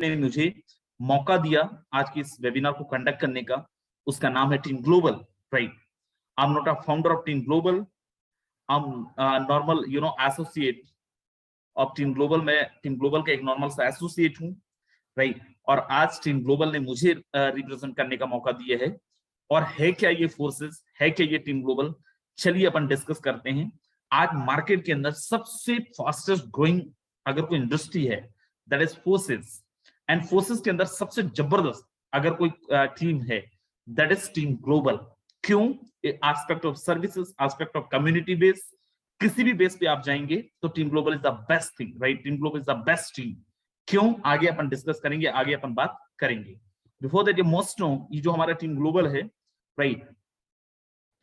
ने मुझे मौका दिया आज की इस वेबिनार को कंडक्ट करने का, उसका नाम है team global, right. I am not a founder of team global, I am normal associate of team global. मैं टीम ग्लोबल का एक नॉर्मल सा एसोसिएट हूँ, राइट। और आज टीम ग्लोबल ने मुझे रिप्रेजेंट करने का मौका दिया है। और है क्या ये फोर्सेस, है क्या ये टीम ग्लोबल, चलिए अपन डिस्कस करते हैं। आज मार्केट के अंदर सबसे फास्टेस्ट ग्रोइंग अगर कोई इंडस्ट्री है that is forces, and forces के अंदर सबसे जबरदस्त अगर कोई टीम है दैट इज टीम ग्लोबल। क्यों? Aspect of services, aspect of community base, किसी भी बेस पे आप जाएंगे तो team global is the best thing, right. Team global is the best team. क्यों? आगे अपन डिस्कस करेंगे, आगे अपन बात करेंगे। बिफोर दैट, ये मोस्ट नो, ये जो हमारा टीम ग्लोबल है, राइट,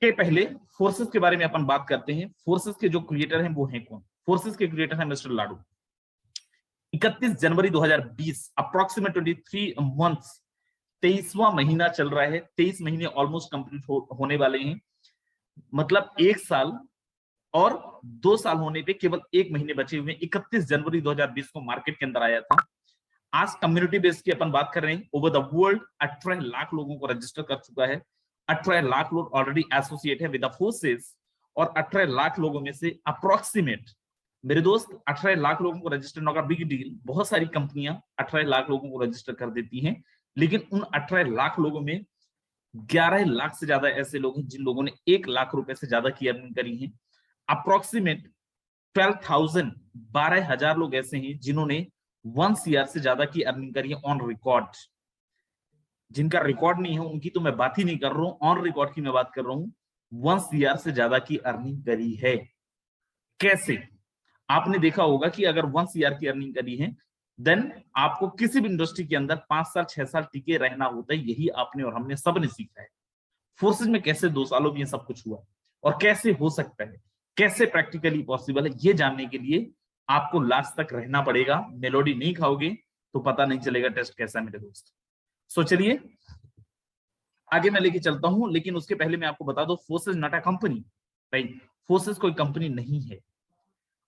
के पहले फोर्सेस के बारे में अपन बात करते हैं। फोर्सेस के जो क्रिएटर हैं वो हैं कौन? फोर्सेस के क्रिएटर हैं मिस्टर लाडू। 31 जनवरी 2020, अप्रोक्सीमेट 23 मंथ्स, 23वां महीना चल रहा है। 23 महीने ऑलमोस्ट कंप्लीट होने वाले हैं। मतलब 1 साल और 2 साल होने पे केवल 1 महीने बचे हुए। 31 जनवरी 2020 को मार्केट के अंदर आया था। आज कम्युनिटी बेस की अपन बात कर रहे हैं। ओवर द वर्ल्ड 18 लाख लोगों को रजिस्टर कर चुका है। 18 लाख लोग ऑलरेडी एसोसिएट है विद द फोर्सेस, और 18 लाख लोगों में से अप्रोक्सीमेट, मेरे दोस्त, 18 लाख लोगों को register not a big deal. बहुत सारी कंपनियां 18 लाख लोगों को रजिस्टर कर देती हैं, लेकिन उन 18 लाख लोगों में 11 लाख से ज्यादा ऐसे लोग हैं जिन लोगों ने 1 लाख रुपए से ज्यादा की अर्निंग करी है। अप्रोक्सीमेट 12,000, 12,000 लोग ऐसे हैं जिन्होंने 1 CR से ज्यादा की अर्निंग करी है ऑन रिकॉर्ड। जिनका रिकॉर्ड नहीं है उनकी तो मैं बात ही नहीं कर रहा हूं, ऑन रिकॉर्ड की मैं बात कर रहा हूं। 1 CR से ज्यादा की अर्निंग करी है। कैसे? आपने देखा होगा कि अगर 1 CR की अर्निंग करी है, देन आपको किसी भी इंडस्ट्री के अंदर 5 साल 6 साल टिके रहना होता है। यही आपने और हमने सबने सीखा है। फोर्सेस में कैसे 2 सालों में ये सब कुछ हुआ और कैसे हो सकता है, कैसे प्रैक्टिकली पॉसिबल है, ये जानने के लिए आपको लास्ट तक रहना पड़ेगा। मेलोडी नहीं खाओगे तो पता नहीं चलेगा टेस्ट कैसा है मेरे दोस्त। सो चलिए आगे मैं लेके चलता हूं, लेकिन उसके पहले मैं आपको बता दूं, forces not a company, right. Forces कोई कंपनी नहीं है।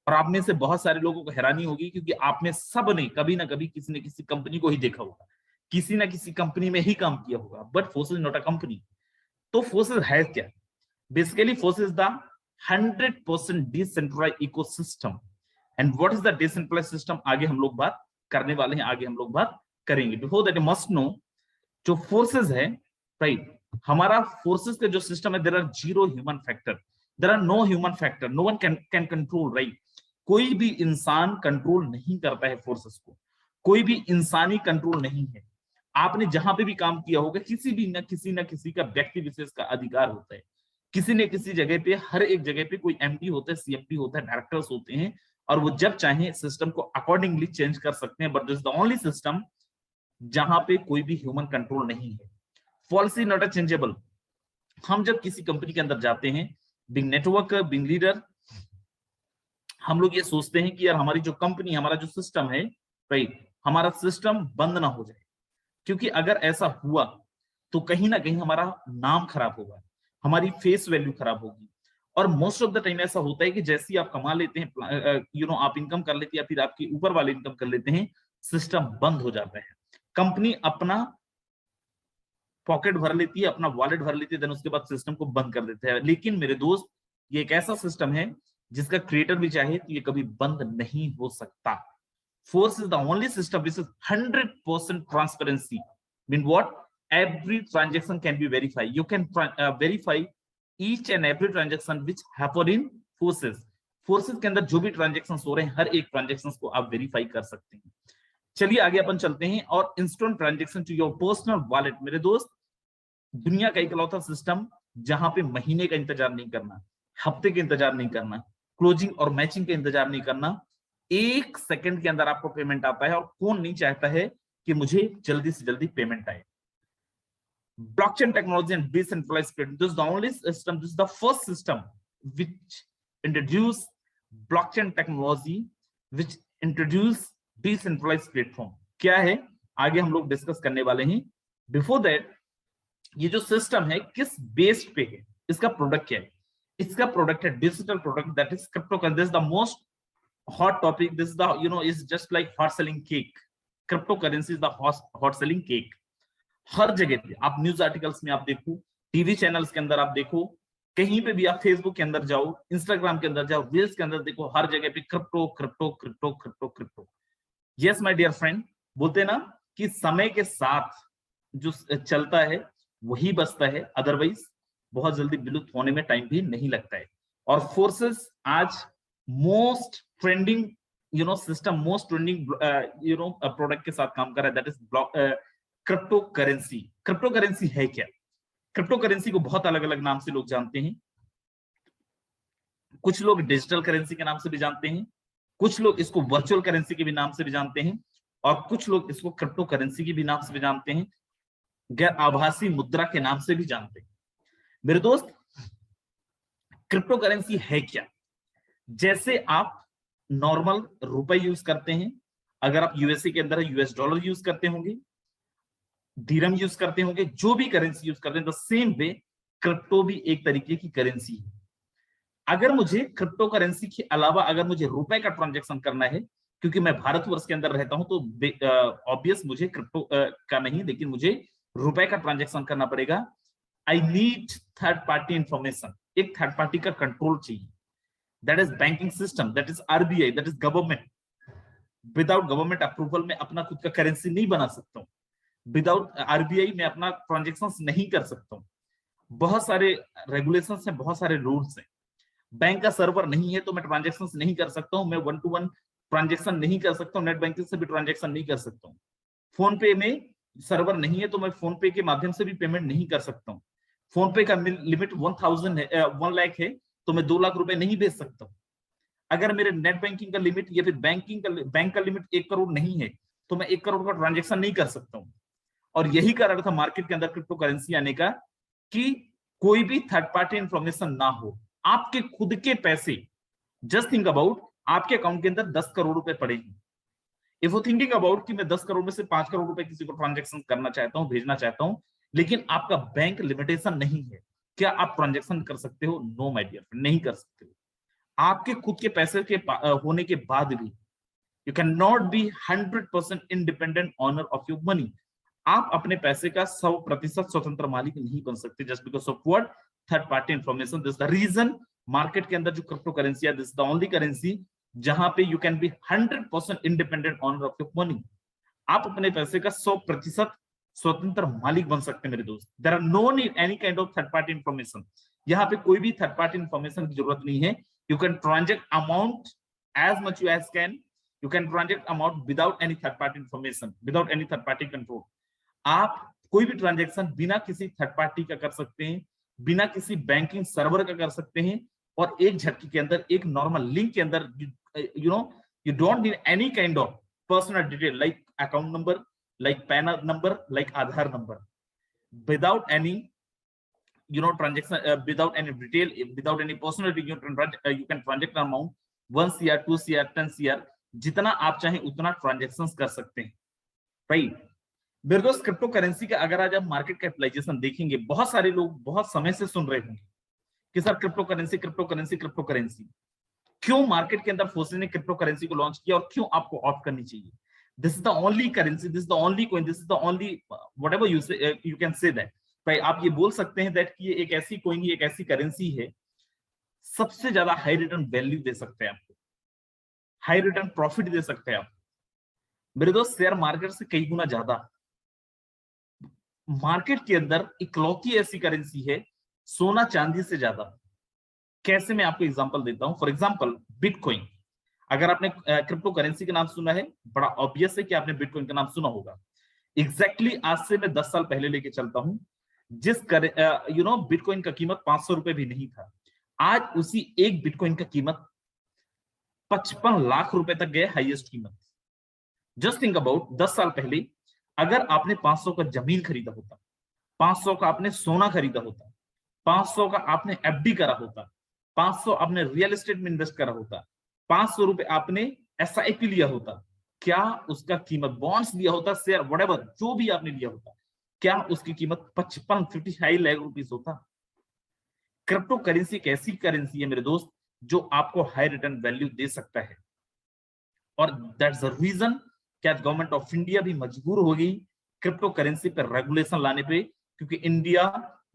और आप में से बहुत सारे लोगों को हैरानी होगी क्योंकि आप में सब ने कभी ना कभी किसी न किसी कंपनी को ही देखा होगा, किसी ना किसी कंपनी में ही काम किया होगा, but Forsage not a company. तो फोर्सेस है क्या? Basically Forsage the 100% decentralised ecosystem. And what is the decentralised system, आगे हम लोग बात करने वाले हैं, आगे हम लोग बात करेंगे। बिफोर दैट मस्ट नो, जो फोर्सेस है, राइट, हमारा फोर्सेस का जो सिस्टम है, there are 0 human factor, there are no human factor, no one can control, right. कोई भी इंसान कंट्रोल नहीं करता है फोर्सेस को, कोई भी इंसानी कंट्रोल नहीं है। आपने जहां पे भी काम किया होगा, किसी न किसी का व्यक्ति विशेष का अधिकार होता है। किसी न किसी जगह पे, हर एक जगह पे कोई एमडी होता है, सीएमडी होता है, डायरेक्टर्स होते हैं, और वो जब चाहे सिस्टम को अकॉर्डिंगली चेंज कर सकते हैं। But this is the only system जहां पे कोई भी ह्यूमन कंट्रोल नहीं है। Policy not a changeable. हम जब किसी कंपनी के अंदर जाते हैं, बिग नेटवर्क, बिग लीडर, हम लोग ये सोचते हैं कि यार हमारी जो कंपनी, हमारा जो सिस्टम है, राइट, हमारा सिस्टम बंद ना हो जाए, क्योंकि अगर ऐसा हुआ तो कहीं ना कहीं हमारा नाम खराब होगा, हमारी फेस वैल्यू खराब होगी। और मोस्ट ऑफ द टाइम ऐसा होता है कि जैसे ही आप कमा लेते हैं, आप इनकम कर लेते हैं या फिर आपके ऊपर वाले इनकम कर लेते हैं, सिस्टम बंद हो जाता है। कंपनी अपना पॉकेट भर लेती है, अपना वॉलेट भर लेती है, देन उसके बाद सिस्टम को बंद कर देते हैं। लेकिन मेरे दोस्त, ये एक ऐसा सिस्टम है जिसका क्रिएटर भी चाहे तो ये कभी बंद नहीं हो सकता। Force is the only system which is 100% transparency. Mean what? Every transaction can be verified. You can verify each and every transaction which happen in forces. Forces के अंदर जो भी ट्रांजेक्शन हो रहे हैं, हर एक ट्रांजेक्शन को आप वेरीफाई कर सकते हैं। चलिए आगे अपन चलते हैं। और instant transaction to your personal wallet, मेरे दोस्त, दुनिया का इकलौता सिस्टम जहां पे महीने का इंतजार नहीं करना, हफ्ते का इंतजार नहीं करना, क्लोजिंग और मैचिंग का इंतजार नहीं करना, 1 सेकंड के अंदर आपको पेमेंट आता है। और कौन नहीं चाहता है कि मुझे जल्दी से जल्दी पेमेंट आए? Blockchain technology and decentralised platform, this is the only system, this is the first system which introduce blockchain technology, which introduce decentralised platform. क्या है आगे हम लोग डिस्कस करने वाले हैं। बिफोर दैट, ये जो सिस्टम है किस बेस्ड पे है, इसका प्रोडक्ट क्या है? इसका प्रोडक्ट है digital product, that is cryptocurrency. This is the most hot topic. This is the, is just like hot selling cake. Cryptocurrency is the hot selling cake. हर जगह पे आप न्यूज आर्टिकल्स में आप देखो, टीवी चैनल्स के अंदर आप देखो, कहीं पे भी आप फेसबुक के अंदर जाओ, इंस्टाग्राम के अंदर जाओ, रील्स के अंदर देखो, हर जगह पे crypto crypto crypto crypto crypto. Yes my dear friend, बोलते ना कि समय के साथ जो चलता है वही बचता है, अदरवाइज बहुत जल्दी विलुप्त होने में टाइम भी नहीं लगता है। और फोर्सेस आज most trending system, most trending product के साथ काम कर रहा है, that is block crypto currency. Crypto currency है क्या? क्रिप्टो करेंसी को बहुत अलग अलग नाम से लोग जानते हैं। कुछ लोग डिजिटल करेंसी के नाम से भी जानते हैं, कुछ लोग इसको वर्चुअल करेंसी के भी नाम से भी जानते हैं, और कुछ लोग इसको क्रिप्टो करेंसी के भी नाम से भी जानते हैं, गैर आभासी मुद्रा के नाम से भी जानते हैं। मेरे दोस्त, क्रिप्टो करेंसी है क्या? जैसे आप नॉर्मल रुपए यूज करते हैं, अगर आप यूएसए के अंदर यूएस डॉलर यूज करते होंगे, दिरहम यूज करते होंगे, जो भी करेंसी यूज करते हैं, द सेम वे क्रिप्टो भी एक तरीके की करेंसी है। अगर मुझे क्रिप्टो करेंसी के अलावा अगर मुझे रुपए का ट्रांजैक्शन करना है, क्योंकि मैं भारतवर्ष के अंदर रहता हूं, तो ऑब्वियस मुझे क्रिप्टो का नहीं, लेकिन मुझे रुपए का ट्रांजैक्शन करना पड़ेगा। I need third party information, एक थर्ड पार्टी का कंट्रोल चाहिए, that is banking system, that is RBI, that is government. Without government approval में अपना खुद का करेंसी नहीं बना सकता हूं, विदाउट आरबीआई में अपना ट्रांजेक्शन नहीं कर सकता हूं। बहुत सारे रेगुलेशंस हैं, बहुत सारे रूल्स हैं। बैंक का सर्वर नहीं है तो मैं ट्रांजेक्शन नहीं कर सकता हूं, मैं 1 to 1 ट्रांजेक्शन नहीं कर सकता हूं, नेट बैंकिंग से भी ट्रांजेक्शन नहीं कर सकता हूं। फोन पे में सर्वर नहीं है तो मैं फोन पे के माध्यम से भी पेमेंट नहीं कर सकता हूं। फोन पे का लिमिट 1000 है, 1 लाख है, तो मैं 2 लाख रुपए नहीं भेज सकता हूं। अगर मेरे नेट बैंकिंग का लिमिट या फिर बैंक का लिमिट 1 करोड़ नहीं है, तो मैं 1 करोड़ का ट्रांजेक्शन नहीं कर सकता हूं। और यही कारण था मार्केट के अंदर क्रिप्टो करेंसी आने का, कि कोई भी थर्ड पार्टी इंफॉर्मेशन ना हो, आपके खुद के पैसे। जस्ट थिंक अबाउट, आपके अकाउंट के अंदर 10 करोड़ रुपए पड़े हैं। इफ यू थिंकिंग अबाउट कि मैं 10 करोड़ में से 5 करोड़ रुपए किसी को ट्रांजेक्शन करना चाहता हूं, भेजना चाहता हूं, लेकिन आपका बैंक लिमिटेशन नहीं है, क्या आप ट्रांजेक्शन कर सकते हो? नो माय डियर फ्रेंड, नहीं कर सकते हो। आपके खुद के पैसे के होने के बाद भी you can not be 100% independent owner of your money. आप अपने पैसे का 100% स्वतंत्र मालिक नहीं बन सकते, just because of what? Third party information. This the reason market के अंदर जो क्रिप्टो करेंसी है, दिस द ओनली करेंसी जहां पे you can be 100% independent owner of your money. आप अपने पैसे का 100% स्वतंत्र मालिक बन सकते हैं मेरे दोस्त। There are no need any kind of third party information. यहाँ पे कोई भी थर्ड पार्टी इंफॉर्मेशन की जरूरत नहीं है। You can transact amount as much you as can, you can transact amount without any third party information, without any third party control. आप कोई भी ट्रांजैक्शन बिना किसी थर्ड पार्टी का कर सकते हैं, बिना किसी बैंकिंग सर्वर का कर सकते हैं, और एक झटके के अंदर, एक नॉर्मल लिंक के अंदर, you don't need any kind of personal detail like account number, like PAN number, like Aadhaar number, without any transaction, without any detail, without any personal detail, you can transact amount 1 CR 2 CR 10 CR, जितना आप चाहें उतना transaction कर सकते हैं, right. मेरे दोस्त, crypto currency का अगर आज आप मार्केट कैपिटलाइजेशन देखेंगे, बहुत सारे लोग बहुत समय से सुन रहे होंगे कि sir crypto currency crypto currency crypto currency. क्यों मार्केट के अंदर फोर्सेस ने क्रिप्टो करेंसी को लॉन्च किया और क्यों आपको ऑप्ट करनी चाहिए? This is the only currency, this is the only coin, this is the only whatever you can say that. भाई आप ये बोल सकते हैं दैट कि ये एक ऐसी कॉइन, एक ऐसी करेंसी है, सबसे ज्यादा हाई रिटर्न वैल्यू दे सकते हैं आपको, हाई रिटर्न प्रॉफिट दे सकते हैं आपको। मेरे दोस्त, शेयर मार्केट से कई गुना ज्यादा मार्केट के अंदर इकलौती ऐसी करेंसी है, सोना चांदी से ज्यादा। कैसे? मैं आपको एग्जांपल देता हूं। For example bitcoin. अगर आपने क्रिप्टो करेंसी का नाम सुना है, बड़ा ऑब्वियस है कि आपने बिटकॉइन का नाम सुना होगा। एग्जैक्टली आज से मैं 10 साल पहले लेके चलता हूं, जिस बिटकॉइन का कीमत 500 रुपए भी नहीं था, आज उसी एक बिटकॉइन का कीमत 55 लाख रुपए तक गए, हाईएस्ट कीमत। जस्ट थिंक अबाउट, 10 साल पहले अगर आपने 500 का जमीन खरीदा होता, 500 का आपने सोना खरीदा होता, 500 का आपने एफडी करा होता, 500 आपने रियल एस्टेट में इन्वेस्ट करा होता, 500 रुपए आपने एसआईपी लिया होता, क्या उसका कीमत, बॉन्ड्स लिया होता, शेयर व्हाटएवर जो भी आपने लिया होता, क्या उसकी कीमत 55 लाख रुपीस होता? क्रिप्टो करेंसी एक ऐसी करेंसी है मेरे दोस्त जो आपको हाई रिटर्न वैल्यू दे सकता है, और दैट्स द रीजन क्या गवर्नमेंट ऑफ इंडिया भी मजबूर होगी क्रिप्टो करेंसी पर रेगुलेशन लाने पे, क्योंकि इंडिया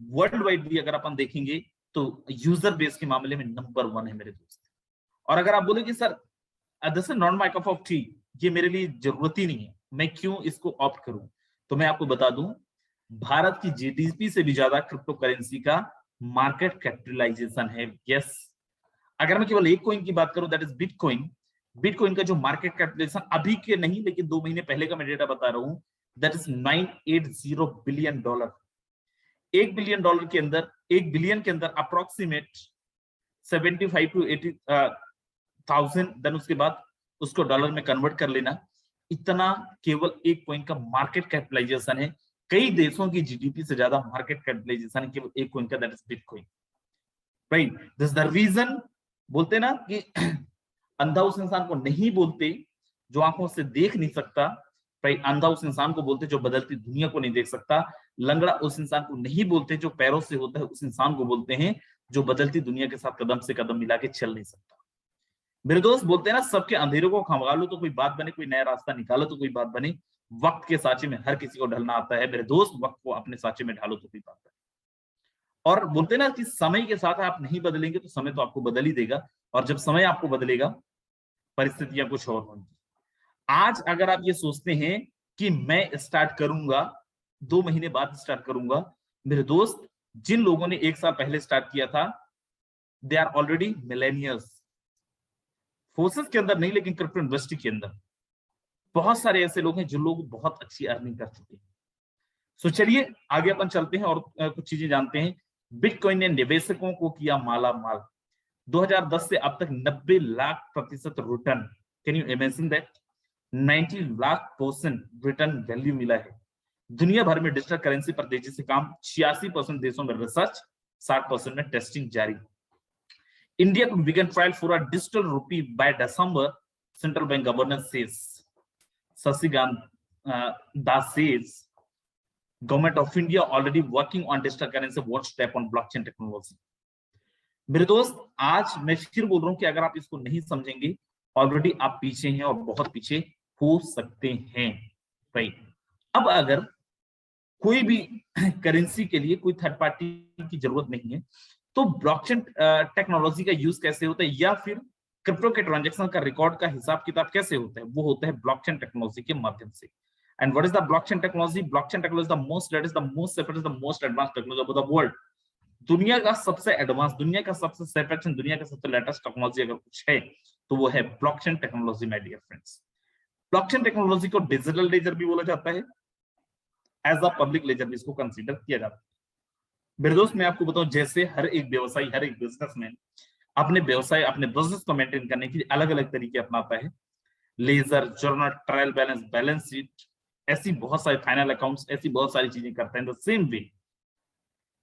वर्ल्ड वाइड भी अगर अपन देखेंगे तो यूजर बेस के मामले में नंबर 1 है मेरे दोस्त। और अगर आप बोले कि sir this is not my cup of T, ये मेरे लिए जरूरत ही नहीं है, मैं क्यों इसको ऑप्ट करूं, तो मैं आपको बता दूं भारत की जीडीपी से भी ज्यादा क्रिप्टो करेंसी का मार्केट कैपिटलाइजेशन है। यस, अगर मैं केवल एक कॉइन की बात करूं दैट इज बिटकॉइन, बिटकॉइन का जो मार्केट कैपिटलाइजेशन अभी के नहीं लेकिन 2 महीने पहले का मैं डेटा बता रहा हूं, दैट इज $980 बिलियन। $1 बिलियन के अंदर, 1 बिलियन के अंदर अप्रोक्सीमेट 75 to 80,000, देन उसके बाद उसको डॉलर में कन्वर्ट कर लेना, इतना केवल एक कॉइन का मार्केट कैपिटलाइजेशन है। कई देशों की जीडीपी से ज्यादा मार्केट कैपिटलाइजेशन है केवल एक कॉइन का, that is Bitcoin, right. This the reason, बोलते ना कि अंधा उस इंसान को नहीं बोलते जो आंखों से देख नहीं सकता, राइट। अंधा उस इंसान को बोलते जो बदलती दुनिया को नहीं देख सकता। लंगड़ा उस इंसान को नहीं बोलते जो पैरों से होता है, उस इंसान को बोलते हैं जो बदलती दुनिया के साथ कदम से कदम मिला के चल नहीं सकता। मेरे दोस्त बोलते हैं ना, सबके अंधेरों को खंगालो तो कोई बात बने, कोई नया रास्ता निकालो तो कोई बात बने। वक्त के साचे में हर किसी को ढलना आता है मेरे दोस्त, वक्त को अपने साचे में ढालो तो कोई बात बने। और बोलते ना कि समय के साथ आप नहीं बदलेंगे तो समय तो आपको बदल ही देगा, और जब समय आपको बदलेगा परिस्थितियां कुछ और होंगी। आज अगर आप ये सोचते हैं कि मैं स्टार्ट करूंगा 2 महीने बाद स्टार्ट करूंगा, मेरे दोस्त जिन लोगों ने 1 साल पहले स्टार्ट किया था they are already millionaires. Forsage के अंदर नहीं लेकिन क्रिप्टो इंडस्ट्री के अंदर बहुत सारे ऐसे लोग हैं जो लोग बहुत अच्छी अर्निंग कर चुके हैं। सो चलिए आगे अपन चलते हैं और कुछ चीजें जानते हैं। बिटकॉइन ने निवेशकों को किया माला माल। 2010 से अब तक 90 लाख प्रतिशत return, can you imagine that, 90 lakh% return value मिला है। दुनिया भर में डिजिटल करेंसी पर तेजी से काम, 86% देशों में रिसर्च, 60% में टेस्टिंग जारी। India could begin trial for a digital rupee by December, central bank governor says. Sasikanth Das says, government of India already working on digital currency, what step on blockchain technology. मेरे दोस्त आज मैं फिर बोल रहा हूं कि अगर आप इसको नहीं समझेंगे ऑलरेडी आप पीछे हैं और बहुत पीछे हो सकते हैं, राइट। अब अगर कोई भी करेंसी के लिए कोई थर्ड पार्टी की जरूरत नहीं है तो ब्लॉकचेन टेक्नोलॉजी का यूज कैसे होता है, या फिर क्रिप्टो के ट्रांजैक्शन का रिकॉर्ड का हिसाब किताब कैसे होता है, वो होता है ब्लॉकचेन टेक्नोलॉजी के माध्यम से। And what is the blockchain technology? Blockchain technology the most, that is the most safe, it is the most advance technology of the world. दुनिया का सबसे एडवांस, दुनिया का सबसे सेफ, दुनिया का सबसे लेटेस्ट टेक्नोलॉजी अगर कुछ है तो वो है blockchain technology my dear friends. Blockchain technology को डिजिटल लेजर भी बोला जाता है, एज अ पब्लिक लेजर भी इसको कंसीडर किया जाता है। मेरे दोस्त मैं आपको बताऊं, जैसे हर एक व्यवसायी, हर एक बिजनेसमैन अपने व्यवसाय, अपने बिजनेस को मेंटेन करने के लिए अलग अलग तरीके अपनाता है। Ledger, journal, trial balance, balance sheet, ऐसी बहुत सारी फाइनल अकाउंट्स, ऐसी बहुत सारी चीजें करते हैं। द सेम वे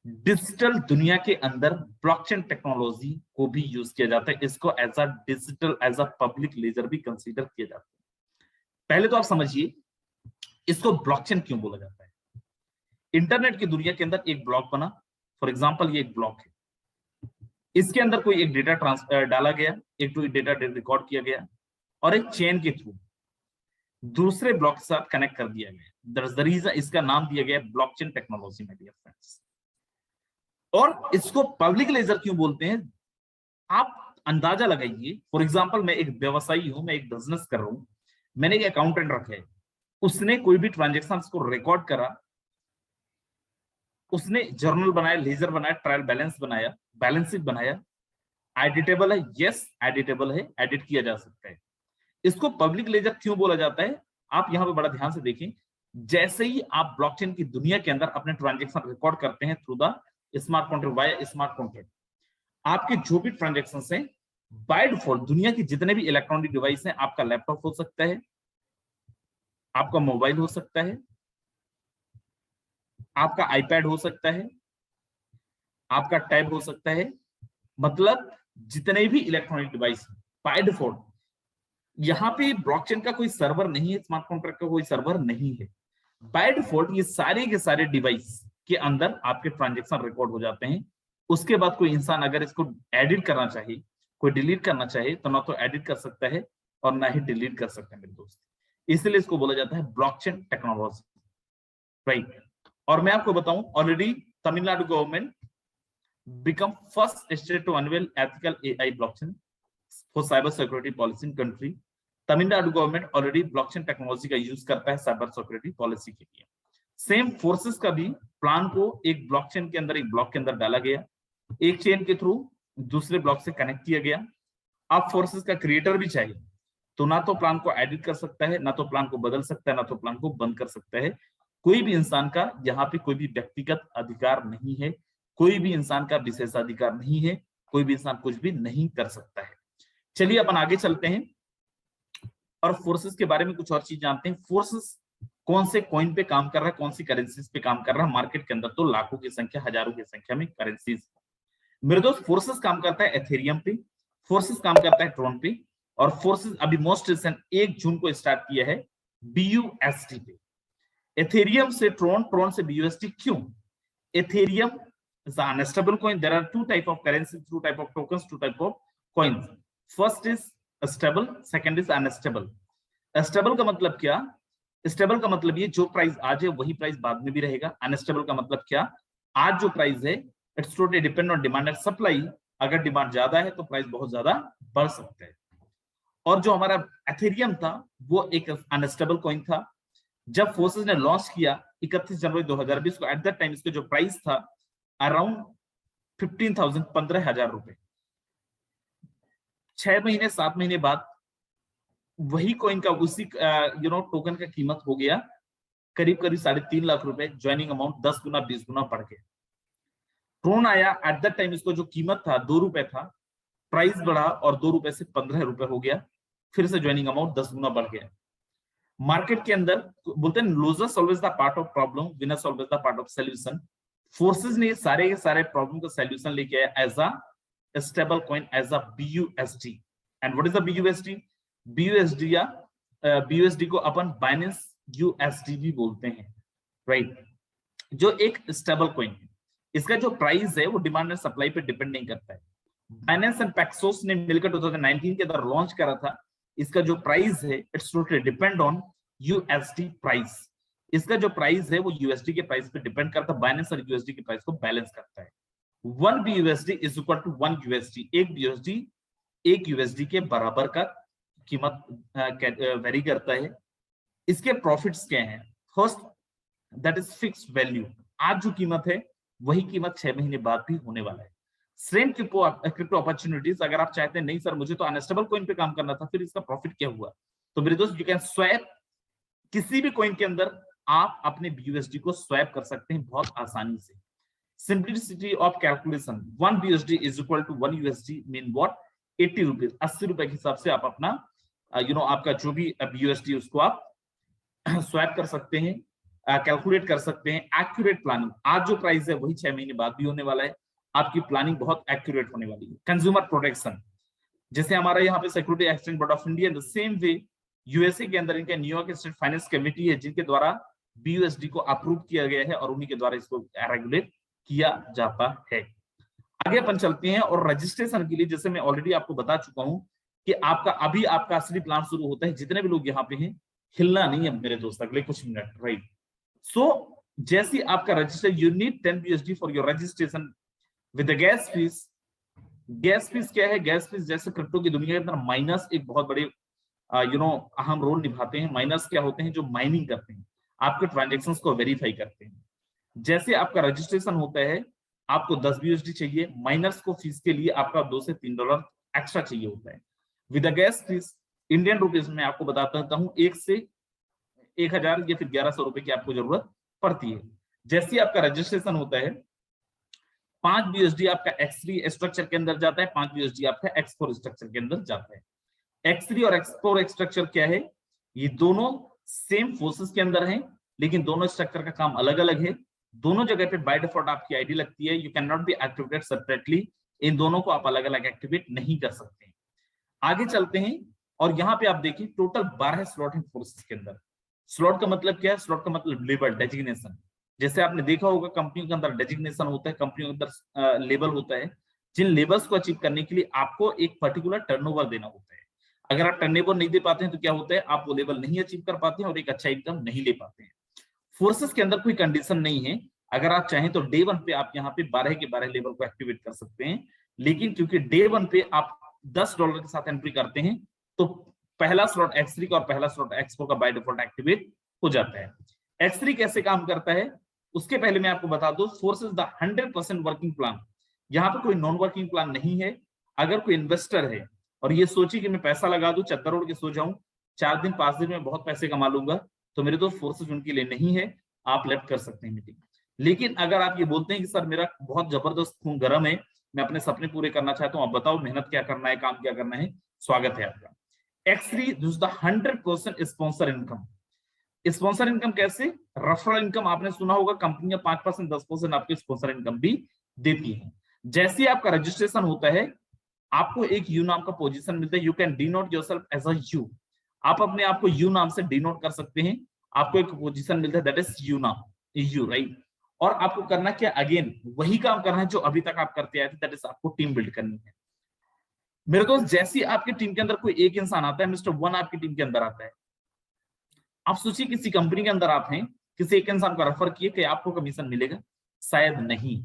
डिजिटल दुनिया के अंदर ब्लॉकचेन टेक्नोलॉजी को भी यूज किया जाता है। इसको as a digital, as a public ledger भी कंसीडर किया जाता है। पहले तो आप समझिए इसको ब्लॉकचेन क्यों बोला जाता है। इंटरनेट की दुनिया के अंदर एक ब्लॉक बना, फॉर एग्जांपल ये एक ब्लॉक है, इसके अंदर कोई एक डेटा डाला गया, एक तो डेटा रिकॉर्ड किया गया और एक चेन के थ्रू दूसरे ब्लॉक के साथ कनेक्ट कर दिया गया। दैट इज द रीजन इसका नाम दिया गया blockchain technology my dear friends. और इसको पब्लिक लेजर क्यों बोलते हैं, आप अंदाजा लगाइए। फॉर एग्जांपल मैं एक व्यवसायी हूं, मैं एक बिजनेस कर रहा हूं, मैंने एक अकाउंटेंट रखा है, उसने कोई भी ट्रांजेक्शन को रिकॉर्ड करा, उसने जर्नल बनाया, लेजर बनाया, ट्रायल बैलेंस बनाया, बैलेंस शीट बनाया। एडिटेबल है? यस एडिटेबल है, एडिट किया जा सकता है। इसको पब्लिक लेजर क्यों बोला जाता है, आप यहां पे बड़ा ध्यान से देखें। जैसे ही आप ब्लॉकचेन की दुनिया के अंदर अपने ट्रांजेक्शन रिकॉर्ड करते हैं through the smart contract, via smart contract, आपके जो भी ट्रांजेक्शन हैं बाय डिफॉल्ट दुनिया की जितने भी इलेक्ट्रॉनिक डिवाइस हैं, आपका लैपटॉप हो सकता है, आपका मोबाइल हो सकता है, आपका आईपैड हो सकता है, आपका टैब हो सकता है, मतलब जितने भी इलेक्ट्रॉनिक डिवाइस बाय डिफॉल्ट, यहाँ पे ब्लॉकचेन का कोई सर्वर नहीं है, स्मार्ट कॉन्ट्रैक्ट का कोई सर्वर नहीं है। बाय डिफॉल्ट ये सारे के सारे डिवाइस के अंदर आपके ट्रांजेक्शन रिकॉर्ड हो जाते हैं। उसके बाद कोई इंसान अगर इसको एडिट करना चाहे, कोई डिलीट करना चाहे, तो ना तो एडिट कर सकता है और ना ही डिलीट कर सकता है मेरे दोस्त। इसलिए इसको बोला जाता है ब्लॉकचेन टेक्नोलॉजी, राइट। और मैं आपको बताऊं, already Tamil Nadu government become first state to unveil ethical AI blockchain for cyber security policy in country. Tamil Nadu government already blockchain technology का यूज करता है साइबर सिक्योरिटी पॉलिसी के लिए। सेम फोर्सेस का भी प्लान को एक ब्लॉकचेन के अंदर, एक ब्लॉक के अंदर डाला गया, एक चेन के थ्रू दूसरे ब्लॉक से कनेक्ट किया गया। अब फोर्सेस का क्रिएटर भी चाहिए, तो ना तो प्लान को एडिट कर सकता है, ना तो प्लान को बदल सकता है, ना तो प्लान को बंद कर सकता है। कोई भी इंसान का यहाँ पे कोई भी व्यक्तिगत अधिकार नहीं है, कोई भी इंसान का विशेषाधिकार नहीं है, कोई भी इंसान कुछ भी नहीं कर सकता है। चलिए अपन आगे चलते हैं और फोर्सेस के बारे में कुछ और चीज जानते हैं। फोर्सेस कौन से कॉइन पे काम कर रहा है, कौन सी करेंसीज पे काम कर रहा है। मार्केट के अंदर तो लाखों की संख्या, हजारों की संख्या में करेंसीज। मेरे दोस्त, फोर्सेस काम करता है एथेरियम पे, फोर्सेस काम करता है ट्रोन पे, और फोर्सेस अभी मोस्ट रिसेंट 1 जून को स्टार्ट किया है BUSD पे। एथेरियम से ट्रोन, ट्रोन से BUSD। क्यों? Ethereum is an unstable coin. There are two type of currencies, two type of tokens, two type of coins. First is stable, second is unstable. Stable का मतलब क्या? स्टेबल का मतलब ये जो प्राइस आज है वही प्राइस बाद में भी रहेगा। अनस्टेबल का मतलब क्या? आज जो प्राइस है it's totally depend on demand and supply. अगर डिमांड ज्यादा है तो प्राइस बहुत ज्यादा बढ़ सकता है। और जो हमारा एथेरियम था वो एक अनस्टेबल कॉइन था। जब फोर्सेस ने लॉन्च किया 31 जनवरी 2020 को, एट दैट टाइम इसका जो प्राइस था अराउंड 15,000, 15,000 रुपए। 6 महीने 7 महीने बाद वही कॉइन का, उसी टोकन का कीमत हो गया करीब करीब 3.5 लाख रुपए। ज्वाइनिंग अमाउंट 10 गुना 20 गुना बढ़ गया। ट्रोन आया, एट दैट टाइम इसको जो कीमत था 2 रुपए था, प्राइस बढ़ा और 2 रुपए से 15 रुपए हो गया। फिर से ज्वाइनिंग अमाउंट 10 गुना बढ़ गया। मार्केट के अंदर बोलते हैं losers always the part of problem, winners always the part of solution. Forsage ने सारे के सारे प्रॉब्लम का सोल्यूशन लेके आया as a stable coin, as a BUSD। And what is the BUSD? BUSD या BUSD को अपन बाइनेंस USD भी बोलते हैं, राइट। जो एक स्टेबल कॉइन है, इसका जो प्राइस है वो डिमांड एंड सप्लाई पे डिपेंड नहीं करता है। बाइनेंस एंड पैक्सोस ने मिलकर 2019 के अंदर लॉन्च करा था। इसका जो प्राइस है it's totally depend on USD price. इसका जो प्राइस है वो USD के प्राइस पे डिपेंड करता है। बाइनेंस और USD के प्राइस को बैलेंस करता है। 1 BUSD is equal to 1 USD। एक USD के बराबर का कीमत वेरी करता है। इसके प्रॉफिट्स क्या हैं? First, that is fixed value. आज जो कीमत है वही कीमत 6 महीने बाद भी होने वाला है। सेम क्रिप्टो अपॉर्चुनिटीज, अगर आप चाहते हैं नहीं सर मुझे तो अनस्टेबल कॉइन पे काम करना था, फिर इसका प्रॉफिट क्या हुआ? तो मेरे दोस्त, यू कैन स्वैप किसी भी कॉइन के अंदर आप अपने BUSD को स्वैप कर सकते हैं बहुत आसानी से। Simplicity of calculation, 1 BUSD is equal to 1 USD mean what? 80 rupees, 80 रुपए के हिसाब से आप अपना आपका जो भी BUSD उसको आप स्वैप कर सकते हैं, कैलकुलेट कर सकते हैं। एक्यूरेट प्लानिंग, आज जो प्राइस है वही 6 महीने बाद भी होने वाला है। आपकी प्लानिंग बहुत एक्यूरेट होने वाली है। कंज्यूमर प्रोटेक्शन, जैसे हमारा यहाँ पे security exchange board of India, the same way USA के अंदर इनका न्यूयॉर्क स्टेट फाइनेंस कमेटी है जिनके द्वारा BUSD को अप्रूव किया गया है और उन्हीं के द्वारा इसको रेगुलेट किया जाता है। आगे अपन चलते हैं और रजिस्ट्रेशन के लिए, जैसे मैं ऑलरेडी आपको बता चुका हूं कि आपका असली प्लान शुरू होता है। जितने भी लोग यहाँ पे हैं, हिलना नहीं है मेरे दोस्त अगले कुछ मिनट, राइट। सो जैसे आपका register, you need 10 BUSD for your registration with gas fees. Gas fees क्या है? गैस फीस जैसे क्रिप्टो की दुनिया के अंदर माइनस एक बहुत बड़े अहम रोल निभाते हैं। माइनर्स क्या होते हैं? जो माइनिंग करते हैं, आपके ट्रांजेक्शंस को वेरीफाई करते हैं। जैसे आपका रजिस्ट्रेशन होता है, आपको 10 BUSD चाहिए, माइनर्स को फीस के लिए आपका $2 से $3 एक्स्ट्रा चाहिए होता है। With gas fees Indian rupees में आपको बताता हूँ 1 से 1,000 या फिर 1,100 रुपए की आपको जरूरत पड़ती है। जैसे आपका रजिस्ट्रेशन होता है, 5 BUSD आपका X3 स्ट्रक्चर के अंदर जाता है, 5 BUSD आपका X4 स्ट्रक्चर के अंदर जाता है। X3 और X4 स्ट्रक्चर क्या है? ये दोनों सेम फोर्सेस के अंदर हैं, लेकिन दोनों स्ट्रक्चर का काम अलग अलग है। दोनों जगह पे बाय डिफॉल्ट आपकी आईडी लगती है। You can not be activated separately. इन दोनों को आप अलग अलग एक्टिवेट नहीं कर सकते। आगे चलते हैं और यहाँ पे आप देखिए टोटल 12 स्लॉट है फोर्सेस के अंदर। स्लॉट का मतलब क्या है? स्लॉट का मतलब लेबल, डेजिग्नेशन। जैसे आपने देखा होगा कंपनियों के अंदर डेजिग्नेशन होता है, कंपनियों के अंदर लेबल होता है। जिन लेबल्स को अचीव करने के लिए आपको एक पर्टिकुलर टर्नओवर देना होता है। अगर आप टर्नओवर नहीं दे पाते हैं तो क्या होता है, आप वो लेवल नहीं अचीव कर पाते हैं और एक अच्छा इनकम नहीं ले पाते हैं। फोर्सेस के अंदर कोई कंडीशन नहीं है, अगर आप चाहें तो डे 1 पे आप यहाँ पे 12 के 12 लेवल को एक्टिवेट कर सकते हैं, लेकिन क्योंकि डे 1 पे आप $10 के साथ एंट्री करते हैं तो पहला स्लॉट X3 का और पहला स्लॉट X4 का बाय डिफॉल्ट एक्टिवेट हो जाता है। X3 कैसे काम करता है उसके पहले मैं आपको बता दूं, फोर्सेस द 100% वर्किंग प्लान। यहाँ पे कोई नॉन वर्किंग प्लान नहीं है। अगर कोई इन्वेस्टर है और ये सोचे कि मैं पैसा लगा दूं, चद्दर ओढ़ के सो जाऊं, 4 दिन 5 दिन में बहुत पैसे कमा लूंगा, तो मेरे दोस्त फोर्सेस उनके लिए नहीं है, आप लेफ्ट कर सकते हैं मीटिंग। लेकिन अगर आप ये बोलते हैं कि सर मेरा बहुत जबरदस्त खून गर्म है, मैं अपने सपने पूरे करना चाहता हूं, आप बताओ मेहनत क्या करना है, काम क्या करना है, स्वागत है आपका। X3 this the 100% sponsor income. Sponsor income कैसे, रेफरल इनकम आपने सुना होगा, कंपनियां 5% 10% आपके स्पॉन्सर इनकम भी देती हैं। जैसे आपका रजिस्ट्रेशन होता है आपको एक यू नाम का पोजीशन मिलता है, you can denote yourself as a you, आप अपने आप को यू नाम से डिनोट कर सकते हैं, आपको एक पोजीशन मिलता है दैट इज यू नाम, यू राइट। और आपको करना क्या, अगेन वही काम करना है जो अभी तक आप करते आए थे, दैट इज आपको टीम बिल्ड करनी है। मेरे दोस्त जैसे आपकी टीम के अंदर कोई एक इंसान आता है, मिस्टर वन आपकी टीम के अंदर आता है, आप सोचिए किसी कंपनी के अंदर आप हैं, किसी एक इंसान को रेफर किए कि आपको कमीशन मिलेगा, शायद नहीं।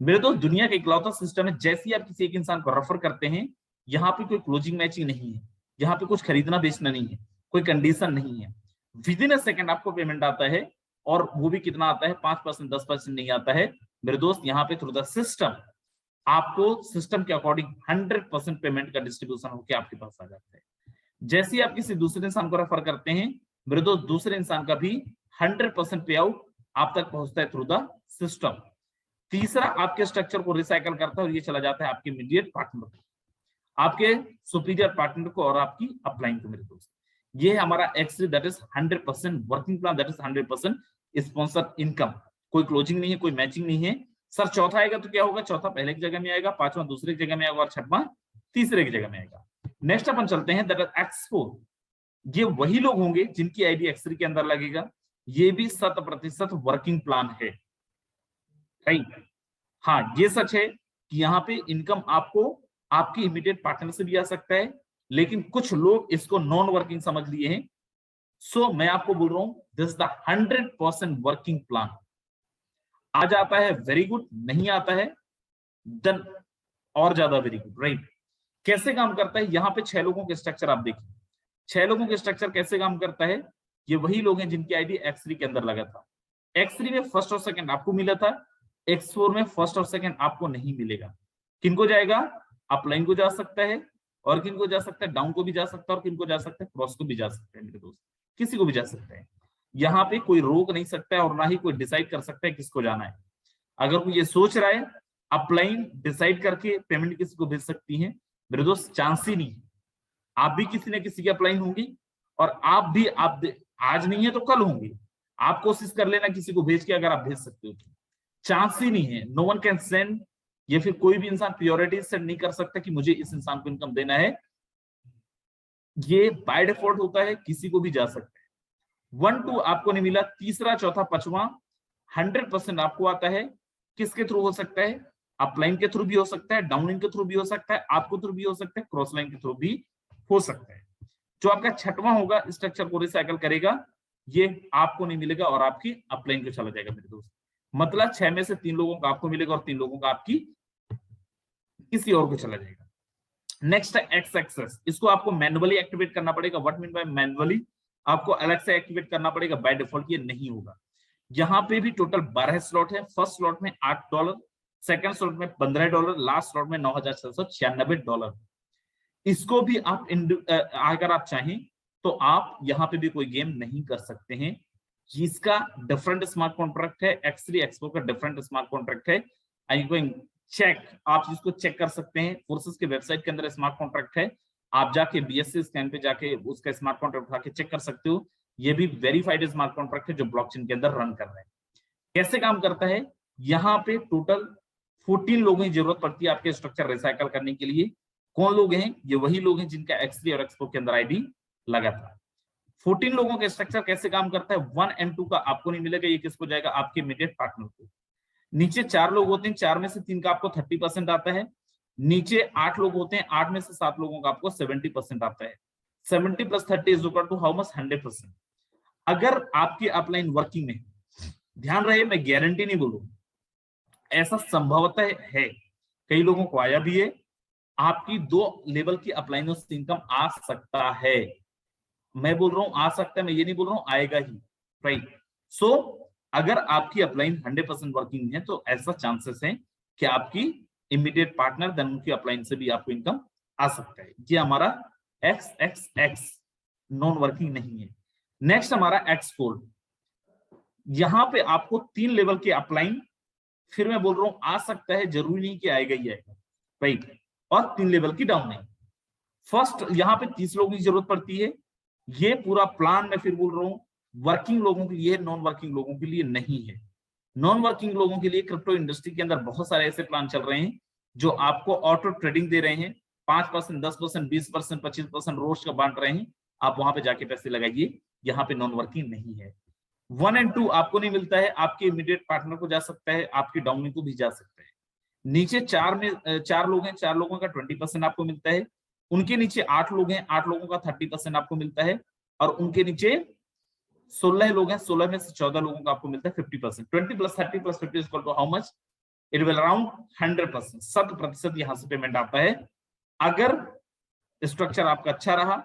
मेरे दोस्त दुनिया का इकलौता सिस्टम है, जैसे ही आप किसी एक इंसान को रेफर करते हैं, यहाँ पे कोई क्लोजिंग मैचिंग नहीं है, यहाँ पे कुछ खरीदना बेचना नहीं है, कोई कंडीशन नहीं है, विद इन अ सेकंड आपको पेमेंट आता है, और वो भी कितना आता है, 5% 10% नहीं आता है मेरे दोस्त। यहाँ पे थ्रू द सिस्टम आपको सिस्टम के अकॉर्डिंग 100% पेमेंट का डिस्ट्रीब्यूशन होकर आपके पास आ जाता है। जैसे ही आप किसी दूसरे इंसान को रेफर करते हैं मेरे दोस्त, दूसरे इंसान का भी 100% पे आउट आप तक पहुंचता है थ्रू द सिस्टम। तीसरा आपके स्ट्रक्चर को रिसाइकल करता है और ये चला जाता है आपके इमीडिएट पार्टनर को, आपके सुपीरियर पार्टनर को और आपकी अपलाइन को। मेरे दोस्त ये है हमारा X3 that is 100% working plan, that is 100% sponsor income. कोई क्लोजिंग नहीं है, कोई मैचिंग नहीं है। सर चौथा आएगा तो क्या होगा, चौथा पहले की जगह में आएगा, पांचवा दूसरे की जगह में आएगा और छठवां तीसरे की जगह में आएगा। नेक्स्ट अपन चलते हैं दैट इज X4। ये वही लोग होंगे जिनकी आईडी X3 के अंदर लगेगा, ये भी 100% वर्किंग प्लान है, राइट। हाँ ये सच है कि यहाँ पे इनकम आपको आपकी इमीडिएट पार्टनर से भी आ सकता है, लेकिन कुछ लोग इसको नॉन वर्किंग समझ लिए हैं। सो मैं आपको बोल रहा हूं दिस द 100% वर्किंग प्लान। आ जाता है वेरी गुड, नहीं आता है देन और ज्यादा वेरी गुड, राइट। कैसे काम करता है, यहाँ पे 6 लोगों के स्ट्रक्चर आप देखिए, 6 लोगों के स्ट्रक्चर कैसे काम करता है। ये वही लोग हैं जिनकी आईडी X3 के अंदर लगा था। X3 में फर्स्ट और सेकंड आपको मिला था, X4 में फर्स्ट और सेकंड आपको नहीं मिलेगा। किनको जाएगा, अपलाइन को जा सकता है, और किनको जा सकता है, डाउन को भी जा सकता है, और किनको जा सकता है, क्रॉस को भी जा सकता है मेरे दोस्त, किसी को भी जा सकता है। यहाँ पे कोई रोक नहीं सकता है और ना ही कोई डिसाइड कर सकता है किसको जाना है। अगर कोई ये सोच रहा है अपलाइन डिसाइड करके पेमेंट किसी को भेज सकती है, मेरे दोस्त चांस ही नहीं। आप भी किसी न किसी की अपलाइन होंगी, और आप भी आप आज नहीं है तो कल होंगे। आप कोशिश कर लेना किसी को भेज के, अगर आप भेज सकते हो तो चांस ही नहीं है। नो वन कैन सेंड, या फिर कोई भी इंसान प्योरिटी सेंड नहीं कर सकता कि मुझे इस इंसान को इनकम देना है। ये बाय डिफॉल्ट होता है, किसी को भी जा सकता है। 1 2 आपको नहीं मिला, तीसरा चौथा पांचवा 100% आपको आता है। किसके थ्रू हो सकता है, अपलाइन के थ्रू भी हो सकता है, डाउनलाइन के थ्रू भी हो सकता है, आपको थ्रू भी हो सकता है, क्रॉस लाइन के थ्रू भी हो सकता है। जो आपका छठवां होगा स्ट्रक्चर को रिसाइकल करेगा, ये आपको नहीं मिलेगा और आपकी अपलाइन को चला जाएगा मेरे दोस्त। मतलब 6 में से 3 लोगों का आपको मिलेगा और 3 लोगों का आपकी किसी और को चला जाएगा। नेक्स्ट है एक्स एक्सेस, इसको आपको मैनुअली एक्टिवेट करना पड़ेगा। व्हाट मीन बाय मैनुअली, आपको अलग से एक्टिवेट करना पड़ेगा, बाय डिफॉल्ट ये नहीं होगा। यहाँ पे भी टोटल 12 स्लॉट है। फर्स्ट स्लॉट में $8, सेकंड स्लॉट में $15, लास्ट स्लॉट में $9,696। इसको भी आप अगर आप चाहें तो आप यहाँ पे भी कोई गेम नहीं कर सकते हैं। जिसका डिफरेंट स्मार्ट कॉन्ट्रैक्ट है, X3 X4 का डिफरेंट स्मार्ट कॉन्ट्रैक्ट है। आई गोइंग चेक, आप इसको चेक कर सकते हैं, फोर्सेस के वेबसाइट के अंदर स्मार्ट कॉन्ट्रैक्ट है। आप जाके BSC स्कैन पे जाके उसका स्मार्ट कॉन्ट्रैक्ट उठा के चेक कर सकते हो। ये भी वेरीफाइड स्मार्ट कॉन्ट्रैक्ट है जो ब्लॉकचेन के अंदर रन कर रहे हैं। कैसे काम करता है, यहाँ पे टोटल 14 लोगों की जरूरत पड़ती है आपके स्ट्रक्चर रिसाइकल करने के लिए। कौन लोग हैं, ये वही लोग हैं जिनका X3 और X4 के अंदर आईडी लगा था। 14 लोगों के स्ट्रक्चर कैसे काम करता है, 1 and 2 का आपको नहीं मिलेगा, ये किसको जाएगा, आपके इमीडिएट पार्टनर को। नीचे 4 लोग होते हैं, 4 में से 3 का आपको 30% आता है। नीचे 8 लोग होते हैं, 8 में से 7 लोगों का आपको 70% आता है। 70 + 30 is equal to how much 100%। अगर आपकी अपलाइन वर्किंग में, ध्यान रहे मैं गारंटी नहीं बोल रहा हूं, ऐसा संभवतः है, कई लोगों को आया भी है, आपकी 2 लेवल की अपलाइनों से इनकम आ सकता है। मैं बोल रहा हूं आ सकता है, मैं ये नहीं बोल रहा हूं आएगा ही, राइट। सो अगर आपकी अपलाइन 100% वर्किंग है तो ऐसा चांसेस है कि आपकी इमीडिएट पार्टनर देन उनकी अपलाइन से भी आपको इनकम आ सकता है। ये हमारा XXX नॉन वर्किंग नहीं है। नेक्स्ट हमारा X4, यहां पे आपको 3 लेवल के अपलाइन, फिर मैं बोल रहा हूं आ सकता है, जरूरी नहीं कि आएगा ही आएगा, राइट, और 3 लेवल की डाउन नहीं। फर्स्ट यहां पे 30 लोगों की जरूरत पड़ती है। ये पूरा प्लान मैं फिर बोल रहा हूं वर्किंग लोगों के लिए, नॉन वर्किंग लोगों के लिए नहीं है। नॉन वर्किंग लोगों के लिए क्रिप्टो इंडस्ट्री के अंदर बहुत सारे ऐसे प्लान चल रहे हैं जो आपको ऑटो ट्रेडिंग दे रहे हैं, 5%, 10%, 20%, 25% रोज का बांट रहे हैं। आप वहां पे जाके पैसे लगाइए, यहाँ पे नॉन वर्किंग नहीं है। 1 और 2 आपको नहीं मिलता है, आपके इमीडिएट पार्टनर को जा सकता है, आपकी डाउनी को भी जा सकता है। नीचे 4 में 4 लोग हैं, 4 लोगों का 20% आपको मिलता है। उनके नीचे 8 लोग हैं, 8 लोगों का 30% आपको मिलता है। और उनके नीचे 16 लोग हैं, 16 में से 14 लोगों का आपको मिलता है 50%। 20 + 30 + 50 equal to how much? It will around 100%। 100% यहां से पेमेंट आता है। अगर स्ट्रक्चर आपका अच्छा रहा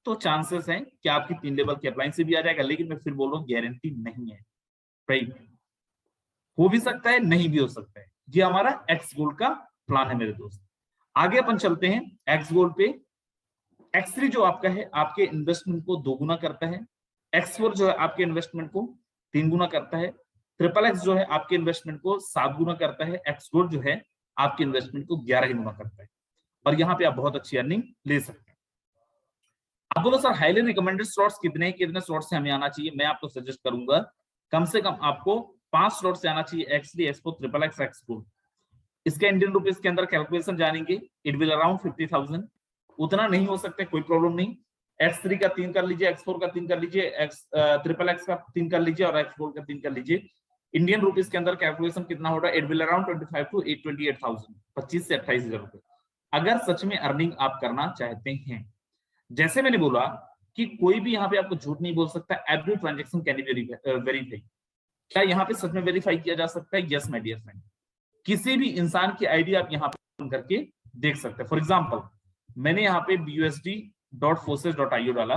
तो चांसेस हैं कि आपकी 3 लेवल की अप्लायंस से भी आ जाएगा, लेकिन मैं फिर बोल रहा हूं गारंटी नहीं है, राइट। हो भी सकता है, नहीं भी हो सकता है। ये हमारा एक्स गोल्ड का प्लान है मेरे दोस्त। आगे अपन चलते हैं एक्स गोल्ड पे। X3 जो आपका है, आपके इन्वेस्टमेंट को 2 गुना करता है। X4 जो है आपके इन्वेस्टमेंट को 3 गुना करता है। XXX जो है आपके इन्वेस्टमेंट को 7 गुना करता है। एक्स गोल्ड जो है आपके इन्वेस्टमेंट को 11 गुना करता है। और यहाँ पे आप बहुत अच्छी अर्निंग ले सकते हैं। आप बोलो सर हाईली रिकमेंडेड स्लॉट्स कितने स्लॉट से हमें आना चाहिए? मैं आपको सजेस्ट करूंगा कम से कम आपको 5 स्लॉट से आना चाहिए। X3, X4, XXX, x gold. इसके इंडियन रुपीस के अंदर कैलकुलेशन जानेंगे, इट विल अराउंड 50,000। उतना नहीं हो सकता, कोई प्रॉब्लम नहीं। X3 का 3 कर लीजिए, X4 का 3 कर लीजिए, XXX का 3 कर लीजिए और X गोल्ड का 3 कर लीजिए। इंडियन रुपीस के अंदर कैलकुलेशन कितना होगा? इट विल अराउंड 25 to 28,000, 25 से 28,000 रुपए। अगर सच में अर्निंग आप करना चाहते हैं, जैसे मैंने बोला कि कोई भी यहाँ पे आपको झूठ नहीं बोल सकता, every transaction can be verify. क्या यहाँ पे सच में वेरीफाई किया जा सकता है? Yes my dear friend. किसी भी इंसान की आईडी आप यहाँ पे करके देख सकते हैं। फॉर एग्जाम्पल मैंने यहाँ पे busd.forces.io डाला,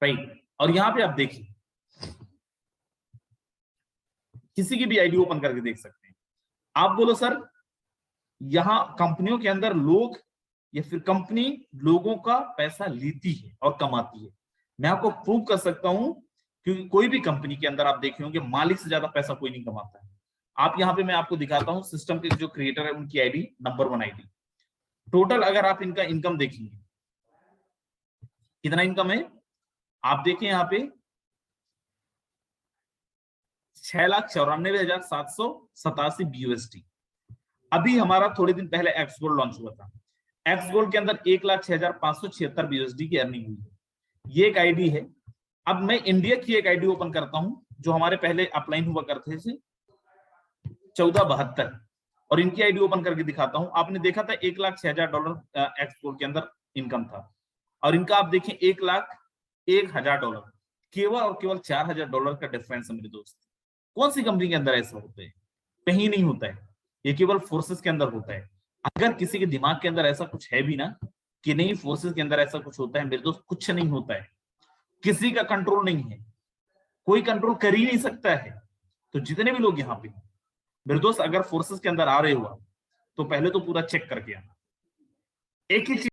राइट, और यहाँ पे आप देखिए किसी की भी आईडी ओपन करके देख सकते हैं। आप बोलो सर यहाँ कंपनियों के अंदर लोग या फिर कंपनी लोगों का पैसा लेती है और कमाती है। मैं आपको प्रूव कर सकता हूं, क्योंकि कोई भी कंपनी के अंदर आप देखे होंगे मालिक से ज्यादा पैसा कोई नहीं कमाता है। आप यहाँ पे मैं आपको दिखाता हूं, सिस्टम के जो क्रिएटर है उनकी आईडी, नंबर 1 आईडी। टोटल अगर आप इनका इनकम देखेंगे, कितना इनकम है आप देखें यहाँ पे 6,94,787 BUSD। अभी हमारा थोड़े दिन पहले एक्स गोल्ड लॉन्च हुआ था। एक्स गोल्ड के अंदर 1,06,576 BUSD की अर्निंग हुई है। ये एक आईडी है। अब मैं इंडिया की एक आईडी ओपन करता हूं जो हमारे पहले अपलाइन हुआ करते थे 1472, और इनकी आईडी ओपन करके दिखाता हूं। आपने देखा था $1,06,000 एक्स गोल्ड के अंदर इनकम था, और इनका आप देखें $1,01,000, केवल और केवल $4,000 का डिफरेंस है मेरे दोस्त। कौन सी कंपनी के अंदर ऐसा होता है? कहीं नहीं होता है, ये केवल फोर्सेस के अंदर होता है। अगर किसी के दिमाग के अंदर ऐसा कुछ है भी ना कि नहीं फोर्सेस के अंदर ऐसा कुछ होता है, मेरे दोस्त कुछ नहीं होता है। किसी का कंट्रोल नहीं है, कोई कंट्रोल कर ही नहीं सकता है। तो जितने भी लोग यहाँ पे मेरे दोस्त अगर फोर्सेस के अंदर आ रहे हो तो पहले तो पूरा चेक करके आना। एक ही चीज